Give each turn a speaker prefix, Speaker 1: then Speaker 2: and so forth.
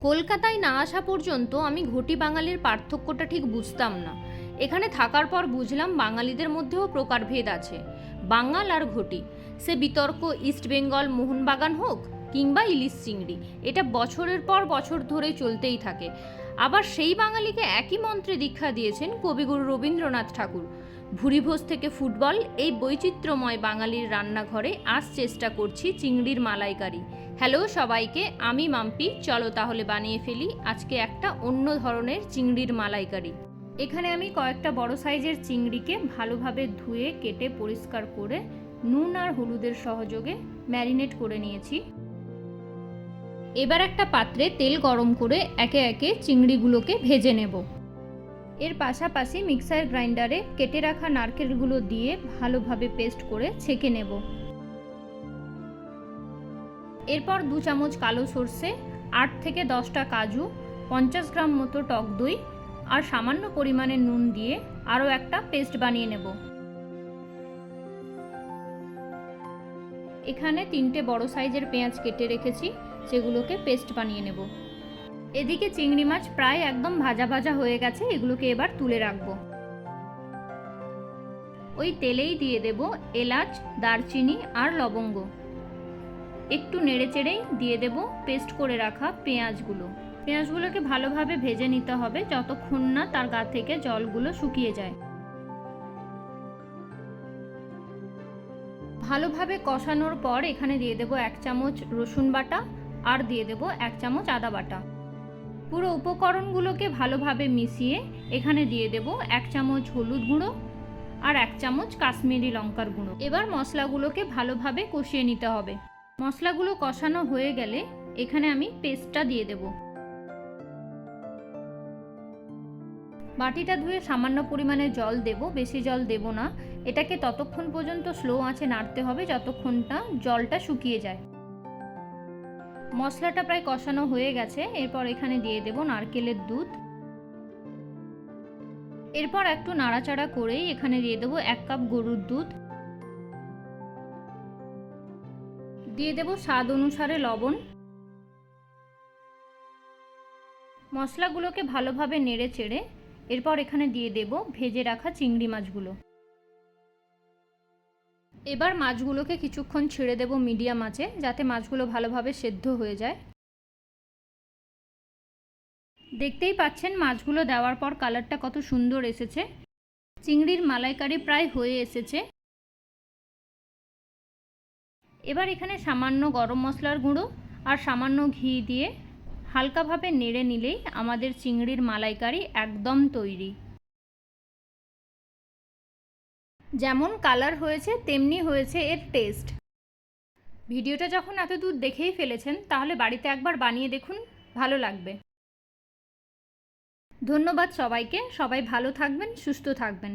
Speaker 1: কলকাতায় না আসা পর্যন্ত আমি ঘটি বাঙালির পার্থক্যটা ঠিক বুঝতাম না। এখানে থাকার পর বুঝলাম বাঙালিদের মধ্যেও প্রকারভেদ আছে। বাঙাল আর ঘটি, সে বিতর্ক ইস্ট বেঙ্গল মোহনবাগান হোক কিংবা ইলিশ চিংড়ি, এটা বছরের পর বছর ধরে চলতেই থাকে। আবার সেই বাঙালিকে একই মন্ত্রে দীক্ষা দিয়েছেন কবিগুরু রবীন্দ্রনাথ ঠাকুর। ভুরিভোজ থেকে ফুটবল, এই বৈচিত্র্যময় বাঙালির রান্নাঘরে আজ চেষ্টা করছি চিংড়ির মালাইকারি। হ্যালো সবাইকে, আমি মাম্পি। চলো তাহলে বানিয়ে ফেলি আজকে একটা অন্য ধরনের চিংড়ির মালাইকারি। এখানে আমি কয়েকটা বড় সাইজের চিংড়িকে ভালোভাবে ধুয়ে কেটে পরিষ্কার করে নুন আর হলুদের সহযোগে ম্যারিনেট করে নিয়েছি। এবার একটা পাত্রে তেল গরম করে একে একে চিংড়িগুলোকে ভেজে নেব। এর পাশাপাশি মিক্সার গ্রাইন্ডারে কেটে রাখা নারকেলগুলো দিয়ে ভালোভাবে পেস্ট করে ছেঁকে নেব। এরপর 2 চামচ কালো সর্ষে, 8 থেকে 10টা কাজু, 50 গ্রাম মতো টক দই আর সামান্য পরিমাণে নুন দিয়ে আরও একটা পেস্ট বানিয়ে নেব। এখানে 3টে বড় সাইজের পেঁয়াজ কেটে রেখেছি, সেগুলোকে পেস্ট বানিয়ে নেব। এদিকে চিংড়ি মাছ প্রায় একদম ভাজা ভাজা হয়ে গেছে, এগুলোকে এবার তুলে রাখবো। ওই তেলেই দিয়ে দেব এলাচ, দারচিনি আর লবঙ্গ। একটু নেড়ে চেড়েই দিয়ে দেব পেস্ট করে রাখা পেঁয়াজগুলোকে ভালোভাবে ভেজে নিতে হবে যতক্ষণ না তার গা থেকে জলগুলো শুকিয়ে যায়। ভালোভাবে কষানোর পর এখানে দিয়ে দেব 1 চামচ রসুন বাটা আর দিয়ে দেব 1 চামচ আদা বাটা। পুরো উপকরণগুলোকে ভালোভাবে মিশিয়ে এখানে দিয়ে দেব 1 চামচ হলুদ গুঁড়ো আর 1 চামচ কাশ্মীরি লঙ্কার গুঁড়ো। এবার মশলাগুলোকে ভালোভাবে কষিয়ে নিতে হবে। মশলাগুলো কষানো হয়ে গেলে এখানে আমি পেস্টটা দিয়ে দেব। বাটিটা ধুয়ে সামান্য পরিমাণে জল দেব, বেশি জল দেব না। এটাকে ততক্ষণ পর্যন্ত স্লো আঁচে নাড়তে হবে যতক্ষণ না জলটা শুকিয়ে যায়। মশলাটা প্রায় কষানো হয়ে গেছে। এরপর এখানে দিয়ে দেব নারকেলের দুধ। এরপর একটু নাড়াচাড়া করেই এখানে দিয়ে দেব 1 কাপ গরুর দুধ। দিয়ে দেব স্বাদ অনুসারে লবণ। মশলাগুলোকে ভালোভাবে নেড়ে চেড়ে এরপর এখানে দিয়ে দেব ভেজে রাখা চিংড়ি মাছগুলো। এবার মাছগুলোকে কিছুক্ষণ ছেড়ে দেব মিডিয়াম আঁচে, যাতে মাছগুলো ভালোভাবে সেদ্ধ হয়ে যায়। দেখতেই পাচ্ছেন মাছগুলো দেওয়ার পর কালারটা কত সুন্দর এসেছে। চিংড়ির মালাইকারি প্রায় হয়ে এসেছে। এবার এখানে সামান্য গরম মশলার গুঁড়ো আর সামান্য ঘি দিয়ে হালকাভাবে নেড়ে নিলেই আমাদের চিংড়ির মালাইকারি একদম তৈরি। যেমন কালার হয়েছে তেমনি হয়েছে এর টেস্ট। ভিডিওটা যখন এত দূর দেখেই ফেলেছেন তাহলে বাড়িতে একবার বানিয়ে দেখুন, ভালো লাগবে। ধন্যবাদ সবাইকে। সবাই ভালো থাকবেন, সুস্থ থাকবেন।